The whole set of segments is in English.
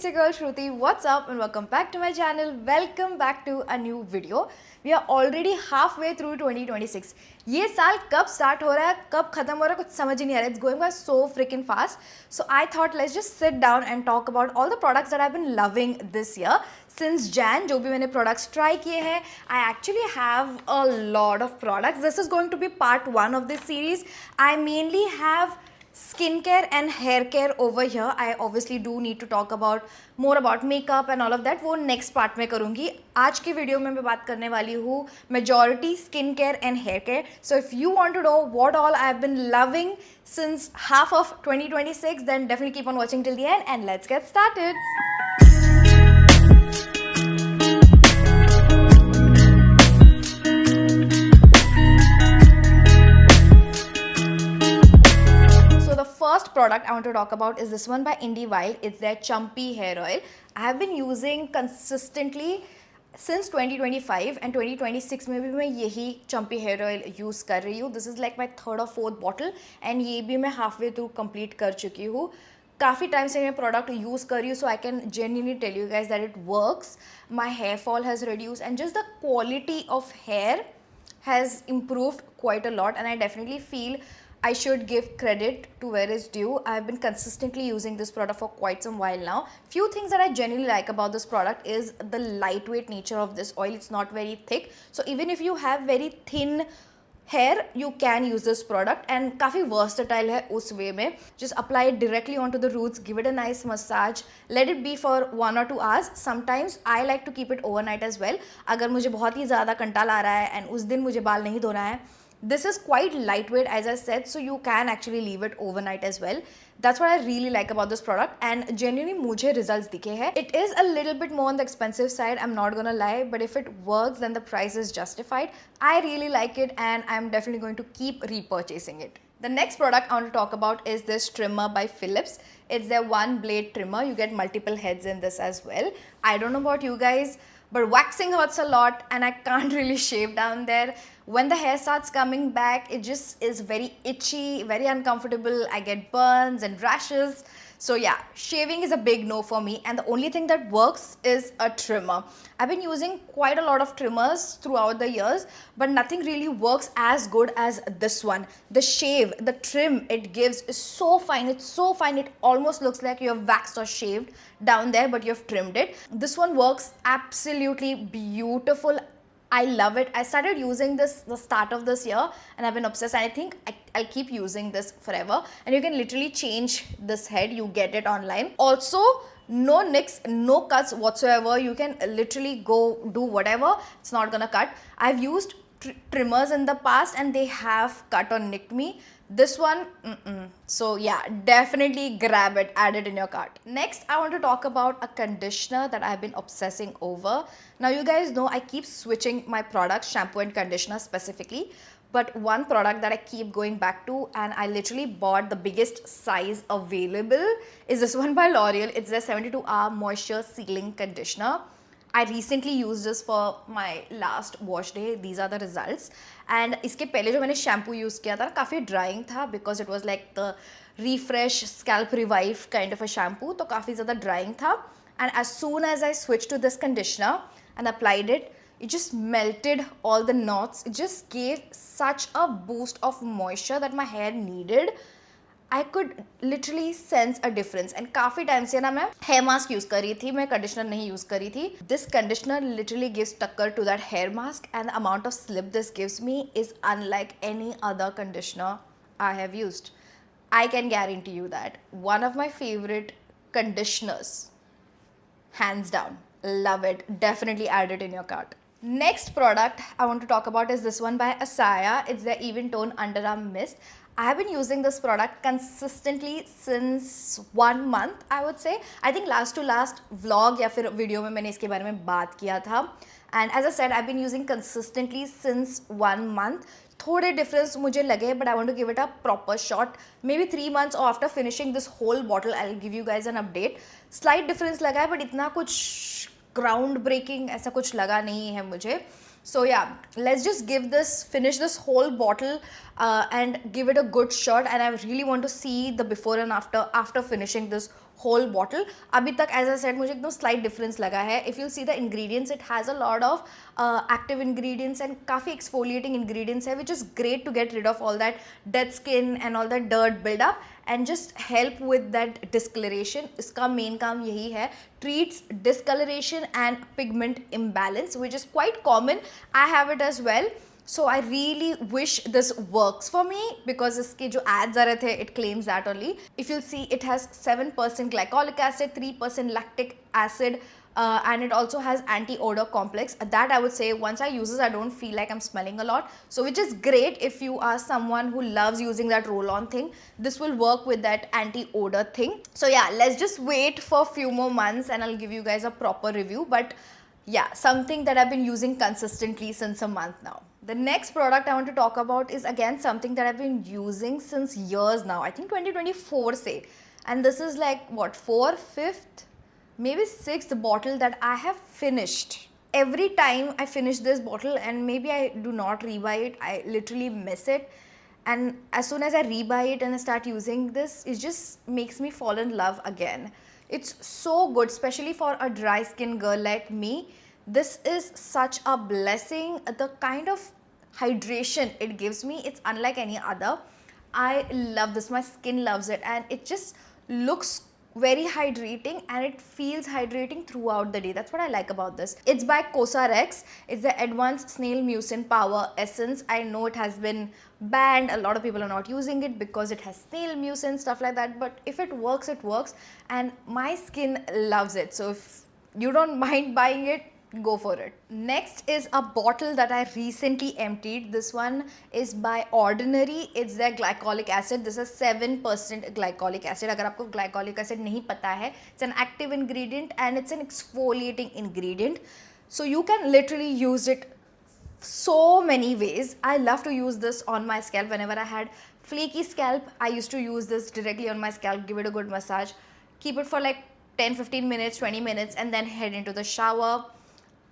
it's your girl Shruti. What's up and welcome back to my channel. Welcome back to a new video. We are already halfway through 2026. ये साल कब start हो रहा है कब खत्म हो रहा है कुछ समझ ही नहीं आ रहा है. It's going by so freaking fast. So I thought let's just sit down and talk about all the products that I've been loving this year. Since Jan, जो भी मैंने products try किए हैं, I actually have a lot of products. This is going to be part 1 of this series. I mainly have skincare and hair care over here. I obviously do need to talk about more about makeup and all of that. वो next part में करूँगी. आज की video में मैं बात करने वाली हूँ majority skincare and hair care. So if you want to know what all I've been loving since half of 2026, then definitely keep on watching till the end and let's get started. First product I want to talk about is this one by Indie Wild. It's their Chumpy hair oil. I have been using consistently since 2025 and 2026 में भी मैं यही Chumpy hair oil use कर रही हूँ. This is like my third or fourth bottle and ये भी मैं halfway through complete कर चुकी हूँ. काफ़ी टाइम से मैं प्रोडक्ट यूज़ कर रही हूँ, so I can genuinely tell you guys that it works. My hair fall has reduced and just the quality of hair has improved quite a lot, and I definitely feel I should give credit to where it's due. I've been consistently using this product for quite some while now. Few things that I genuinely like about this product is the lightweight nature of this oil. It's not very thick. So even if you have very thin hair, you can use this product and काफ़ी versatile है उस way में. Just apply it directly onto the roots, give it a nice massage, let it be for 1 or 2 hours. Sometimes I like to keep it overnight as well. अगर मुझे बहुत ही ज़्यादा कंटाला आ रहा है and उस दिन मुझे बाल नहीं धोना है, this is quite lightweight as I said, so you can actually leave it overnight as well. That's what I really like about this product and genuinely मुझे results दिखे हैं. It is a little bit more on the expensive side, I'm not gonna lie, but if it works then the price is justified. I really like it and I'm definitely going to keep repurchasing it. The next product I want to talk about is this trimmer by Philips. It's their one blade trimmer. You get multiple heads in this as well. I don't know about you guys, but waxing hurts a lot and I can't really shave down there. When the hair starts coming back, it just is very itchy, very uncomfortable. I get burns and rashes. So yeah, shaving is a big no for me and the only thing that works is a trimmer. I've been using quite a lot of trimmers throughout the years, but nothing really works as good as this one. The shave, the trim it gives is so fine. It's so fine. It almost looks like you have waxed or shaved down there, but you have trimmed it. This one works absolutely beautiful. I love it. I started using this the start of this year and I've been obsessed. I think I'll keep using this forever. And you can literally change this head. You get it online. Also, no nicks, no cuts whatsoever. You can literally go do whatever. It's not gonna cut. I've used trimmers in the past and they have cut or nicked me. This one, So yeah, definitely grab it, add it in your cart. Next, I want to talk about a conditioner that I've been obsessing over. Now you guys know I keep switching my products, shampoo and conditioner specifically. But one product that I keep going back to and I literally bought the biggest size available is this one by L'Oreal. It's their 72-hour moisture sealing conditioner. I recently used this for my last wash day. These are the results. And इसके पहले जो मैंने shampoo use किया था काफ़ी drying था because it was like the refresh scalp revive kind of a shampoo. तो काफ़ी ज़्यादा drying था. And as soon as I switched to this conditioner and applied it, it just melted all the knots. It just gave such a boost of moisture that my hair needed. I could literally sense a difference and काफ़ी time से ना मैं hair mask use कर रही थी, मैं conditioner नहीं use कर रही थी. This conditioner literally gives टक्कर to that hair mask and the amount of slip this gives me is unlike any other conditioner I have used. I can guarantee you that. One of my favorite conditioners, hands down. Love it. Definitely add it in your cart. Next product I want to talk about is this one by Asaya. It's their Even Tone Underarm Mist. I have been using this product consistently since 1 month, I would say. I think last to last vlog या फिर video में मैंने इसके बारे में बात किया था. And as I said, I've been using consistently since 1 month. थोड़े difference मुझे लगे, but I want to give it a proper shot. Maybe 3 months or after finishing this whole bottle, I'll give you guys an update. Slight difference लगा है, but इतना कुछ ground breaking ऐसा कुछ लगा नहीं है मुझे. So yeah, let's just finish this whole bottle and give it a good shot. And I really want to see the before and after finishing this whole bottle. अभी तक as I said मुझे एकदम slight difference लगा है. If you see the ingredients, it has a lot of active ingredients and काफ़ी exfoliating ingredients है, which is great to get rid of all that dead skin and all that dirt build up and just help with that discoloration. इसका main काम यही है, treats discoloration and pigment imbalance, which is quite common. I have it as well. So I really wish this works for me because इसके जो ads आ रहे थे, it claims that only. If you'll see, it has 7% glycolic acid, 3% lactic acid, and it also has anti-odor complex. That I would say once I use this, I don't feel like I'm smelling a lot. So which is great if you are someone who loves using that roll-on thing. This will work with that anti-odor thing. So yeah, let's just wait for a few more months and I'll give you guys a proper review. But yeah, something that I've been using consistently since a month now. The next product I want to talk about is again something that I've been using since years now. I think 2024 say. And this is like what, 4th, 5th, maybe 6th bottle that I have finished. Every time I finish this bottle and maybe I do not rebuy it, I literally miss it. And as soon as I rebuy it and I start using this, it just makes me fall in love again. It's so good, especially for a dry skin girl like me. This is such a blessing. The kind of hydration it gives me, it's unlike any other. I love this. My skin loves it and it just looks very hydrating and it feels hydrating throughout the day. That's what I like about this. It's by Cosrx. It's the Advanced Snail Mucin Power Essence. I know it has been banned. A lot of people are not using it because it has snail mucin, stuff like that. But if it works, it works. And my skin loves it. So if you don't mind buying it, go for it. Next is a bottle that I recently emptied. This one is by Ordinary. It's their glycolic acid. This is 7% glycolic acid. अगर आपको glycolic acid नहीं पता है, it's an active ingredient and it's an exfoliating ingredient. So you can literally use it so many ways. I love to use this on my scalp. Whenever I had flaky scalp, I used to use this directly on my scalp, give it a good massage, keep it for like 10-15 minutes, 20 minutes and then head into the shower.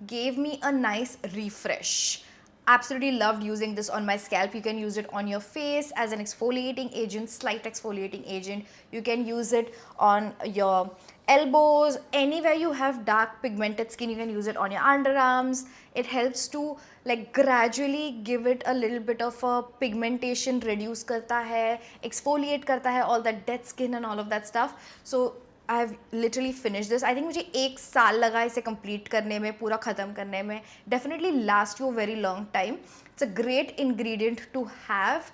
Gave me a nice refresh. Absolutely loved using this on my scalp. You can use it on your face as an exfoliating agent, slight exfoliating agent. You can use it on your elbows, anywhere you have dark pigmented skin, you can use it on your underarms. It helps to like gradually give it a little bit of a pigmentation, reduce karta hai, exfoliate karta hai, all that dead skin and all of that stuff. So I have literally finished this. I think मुझे 1 साल लगा इसे complete करने में, पूरा ख़त्म करने में. Definitely last you a very long time. It's a great ingredient to have.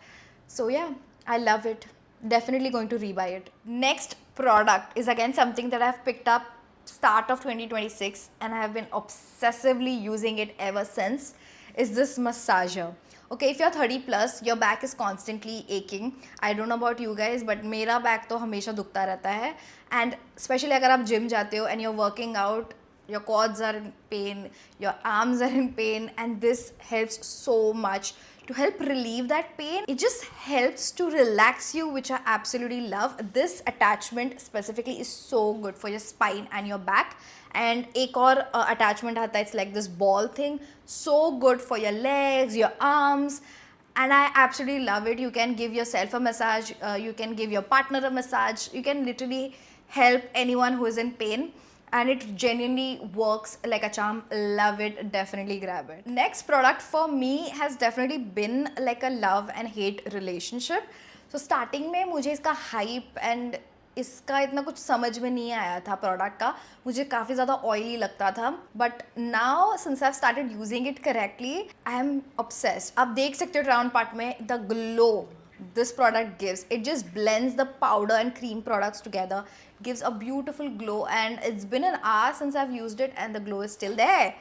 So yeah, I love it. Definitely going to rebuy it. Next product is again something that I've picked up start of 2026 and I have been obsessively using it ever since. Is this massager. Okay, if you're 30 plus, your back is constantly aching. I don't know about you guys, but मेरा back तो हमेशा दुखता रहता है. And especially अगर आप gym जाते हो and you're working out, your quads are in pain, your arms are in pain, and this helps so much to help relieve that pain. It just helps to relax you, which I absolutely love. This attachment specifically is so good for your spine and your back. And एक और attachment आता है, it's like this ball thing, so good for your legs, your arms, and I absolutely love it. You can give yourself a massage, you can give your partner a massage, you can literally help anyone who is in pain, and it genuinely works like a charm. Love it. Definitely grab it. Next product for me has definitely been like a love and hate relationship. So starting में मुझे इसका hype and इसका इतना कुछ समझ में नहीं आया था प्रोडक्ट का, मुझे काफ़ी ज़्यादा ऑयली लगता था. But now since I have started using it correctly, I am obsessed. आप देख सकते हो राउंड पार्ट में the glow this product gives. It just blends the powder and cream products together, gives a beautiful glow, and it's been an hour since I've used it and the glow is still there.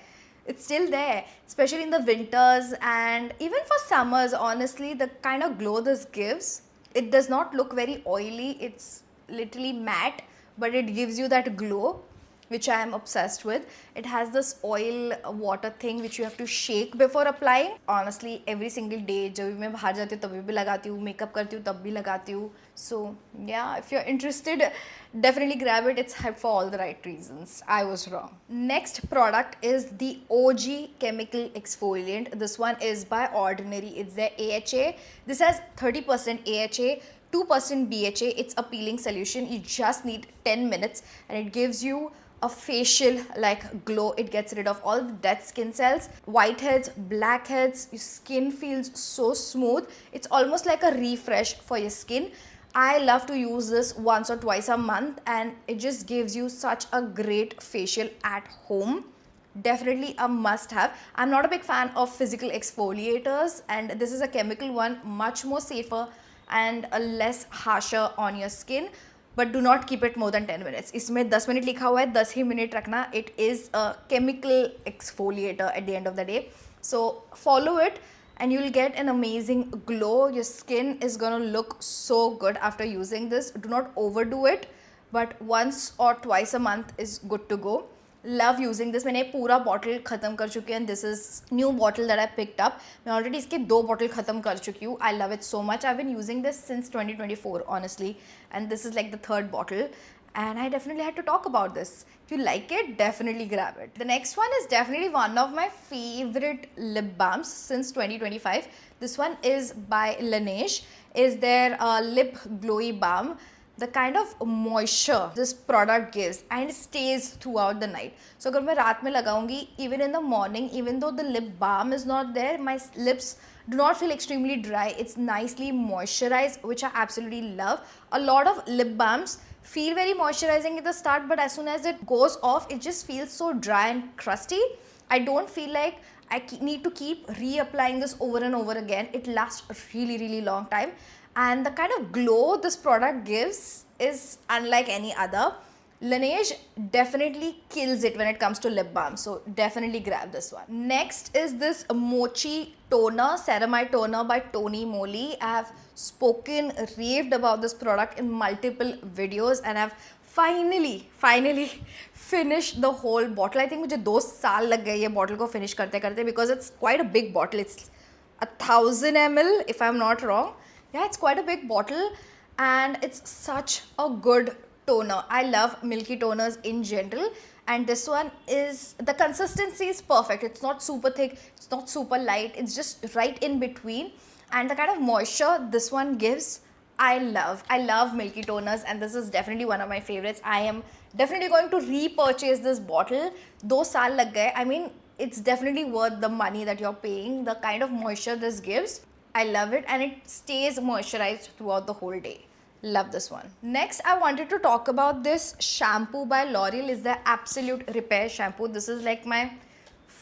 It's still there, especially in the winters and even for summers. Honestly, the kind of glow this gives, it does not look very oily. It's literally matte, but it gives you that glow, which I am obsessed with. It has this oil water thing which you have to shake before applying. Honestly, every single day जब भी मैं बाहर जाती हूँ तभी भी लगाती हूँ, मेकअप करती हूँ तब भी लगाती हूँ. So yeah, if you're interested, definitely grab it. It's hype for all the right reasons. I was wrong. Next product is the OG chemical exfoliant. This one is by Ordinary. It's their AHA. This has 30% AHA, 2% BHA. It's a peeling solution. You just need 10 minutes and it gives you a facial like glow. It gets rid of all the dead skin cells, whiteheads, blackheads. Your skin feels so smooth. It's almost like a refresh for your skin. I love to use this once or twice a month and it just gives you such a great facial at home. Definitely a must have. I'm not a big fan of physical exfoliators and this is a chemical one, much more safer and a less harsher on your skin. But do not keep it more than 10 minutes. इसमें 10 minute लिखा हुआ है, 10 ही minute रखना. It is a chemical exfoliator at the end of the day. So follow it and you'll get an amazing glow. Your skin is gonna look so good after using this. Do not overdo it, but once or twice a month is good to go. Love using this. मैंने पूरा bottle ख़त्म कर चुकी हूँ. This is new bottle that I picked up. मैं already इसके 2 bottle ख़त्म कर चुकी हूँ. I love it so much. I've been using this since 2024 honestly, and this is like the 3rd bottle. And I definitely had to talk about this. If you like it, definitely grab it. The next one is definitely one of my favorite lip balms since 2025. This one is by Laneige. Is their lip glowy balm. The kind of moisture this product gives and it stays throughout the night. So अगर मैं रात में लगाऊंगी, even in the morning, even though the lip balm is not there, my lips do not feel extremely dry. It's nicely moisturized, which I absolutely love. A lot of lip balms feel very moisturizing at the start, but as soon as it goes off, it just feels so dry and crusty. I don't feel like I need to keep reapplying this over and over again. It lasts a really, really long time. And the kind of glow this product gives is unlike any other. Laneige definitely kills it when it comes to lip balm, so definitely grab this one. Next is this Mochi Toner, Ceramide Toner by Tony Moly. I have spoken, raved about this product in multiple videos and I've finally finished the whole bottle. I think मुझे 2 साल लग गए ये bottle को finish करते करते because it's quite a big bottle. It's 1000 ml if I'm not wrong. Yeah, it's quite a big bottle and it's such a good toner. I love milky toners in general and this one is, the consistency is perfect. It's not super thick, it's not super light, it's just right in between. And the kind of moisture this one gives, I love milky toners and this is definitely one of my favorites. I am definitely going to repurchase this bottle. 2 saal lag gaye. I mean, it's definitely worth the money that you're paying. The kind of moisture this gives, I love it and it stays moisturized throughout the whole day. Love this one. Next, I wanted to talk about this shampoo by L'Oreal. It's the Absolute Repair shampoo. This is like my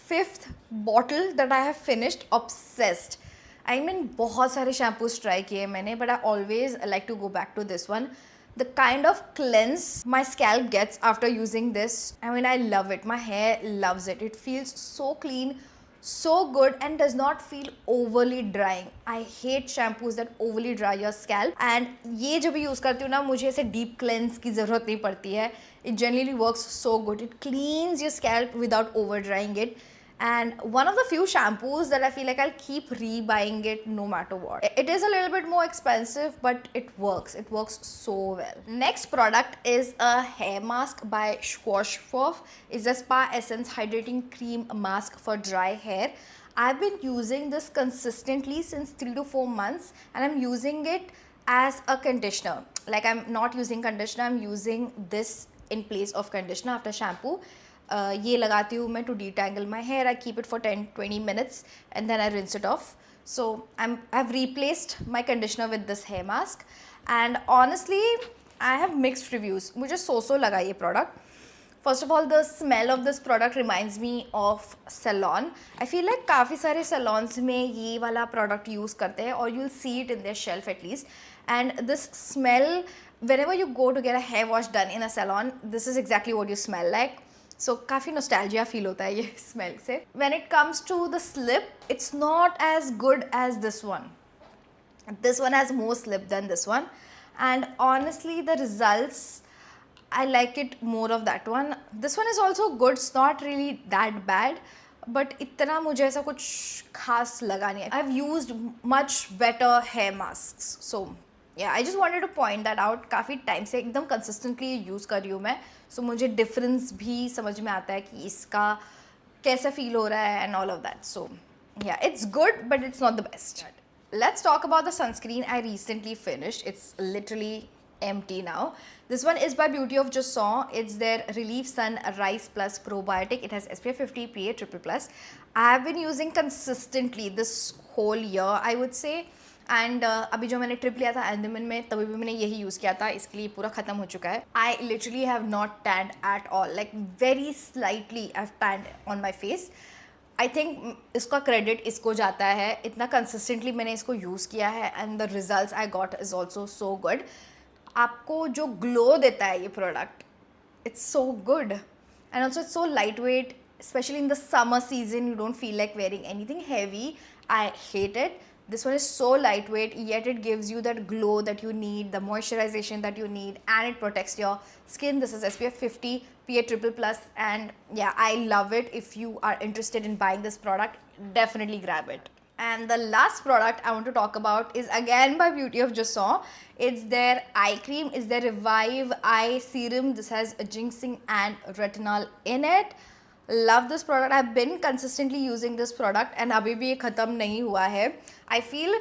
5th bottle that I have finished. Obsessed. I mean, बहुत सारे shampoos try किए मैंने, but I always like to go back to this one. The kind of cleanse my scalp gets after using this, I mean, I love it. My hair loves it. It feels so clean, so good and does not feel overly drying. I hate shampoos that overly dry your scalp and ये जब use करती हूँ ना मुझे ऐसे deep cleanse की ज़रूरत नहीं पड़ती है. It generally works so good. It cleans your scalp without over drying it. And one of the few shampoos that I feel like I'll keep rebuying it no matter what. It is a little bit more expensive, but it works. It works so well. Next product is a hair mask by Schwarzkopf. It's a Spa Essence Hydrating Cream Mask for dry hair. I've been using this consistently since 3 to 4 months and I'm using it as a conditioner. Like I'm not using conditioner, I'm using this in place of conditioner after shampoo. ये लगाती हूँ मैं to detangle my hair. I keep it for 10-20 minutes and then I rinse it off. So I've replaced my conditioner with this hair mask and honestly I have mixed reviews. मुझे so लगा ये product. First of all, the smell of this product reminds me of salon. I feel like काफ़ी सारे salons में ये वाला product use करते हैं और you'll see it in their shelf at least. And this smell, whenever you go to get a hair wash done in a salon, this is exactly what you smell like. So काफ़ी nostalgia feel होता है ये smell से. When it comes to the slip, it's not as good as this one. This one has more slip than this one. And honestly, the results, I like it more of that one. This one is also good. It's not really that bad. But इतना मुझे ऐसा कुछ खास लगा नहीं है. I've used much better hair masks. So yeah, I just wanted to point that out. काफ़ी time से एकदम consistently यूज़ कर रही हूँ मैं. So मुझे difference भी समझ में आता है कि इसका कैसा feel हो रहा है and all of that. So yeah, it's good but it's not the best. let's talk about the sunscreen I recently finished. It's literally empty now. This one is by Beauty of Joseon. It's their Relief Sun Rice Plus Probiotic. It has SPF 50 PA triple plus. I have been using consistently this whole year, I would say. And अभी जो मैंने trip लिया था अंडमान में तभी भी मैंने यही यूज़ किया था, इसके लिए पूरा ख़त्म हो चुका है. I literally have not stand at all, like very slightly I have stand on my face. I think इसका क्रेडिट इसको जाता है, इतना कंसिस्टेंटली मैंने इसको यूज़ किया है and the results I got is also so good. आपको जो ग्लो देता है ये product, it's so good and also it's so light weight, specially in the summer season. You don't feel like wearing anything heavy. I hate it. This one is so lightweight, yet it gives you that glow that you need, the moisturization that you need, and it protects your skin. This is SPF 50 PA triple plus, and yeah, I love it. If you are interested in buying this product, definitely grab it. And the last product I want to talk about is again by Beauty of Joseon. It's their eye cream. It's their Revive Eye Serum. This has ginseng and retinol in it. Love this product. I have been consistently using this product and अभी भी ये ख़त्म नहीं हुआ है. I feel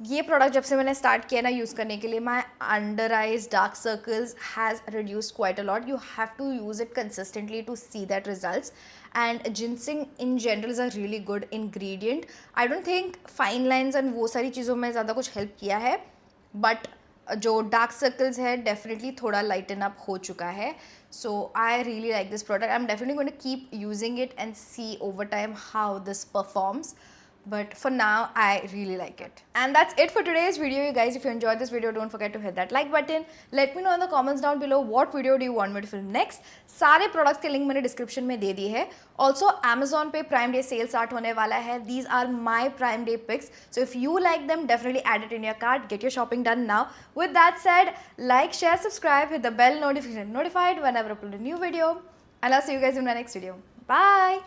ये product जब से मैंने स्टार्ट किया ना यूज़ करने के लिए, my under eyes dark circles has reduced quite a lot. You have to use it consistently to see that results. And ginseng in general is a really good ingredient. I don't think fine lines and वो सारी चीज़ों में ज़्यादा कुछ help किया है, but जो dark circles है डेफिनेटली थोड़ा लाइटन अप हो चुका है. So I really like this product. I am definitely going to keep using it and see over time how this performs. But for now, I really like it. And that's it for today's video, you guys. If you enjoyed this video, don't forget to hit that like button. Let me know in the comments down below what video do you want me to film next. सारे products के link मैंने description में दे दिए हैं. Also, Amazon पे Prime Day sale start होने वाला है. These are my Prime Day picks. So if you like them, definitely add it in your cart. Get your shopping done now. With that said, like, share, subscribe, hit the bell notification notified whenever I upload a new video. And I'll see you guys in my next video. Bye.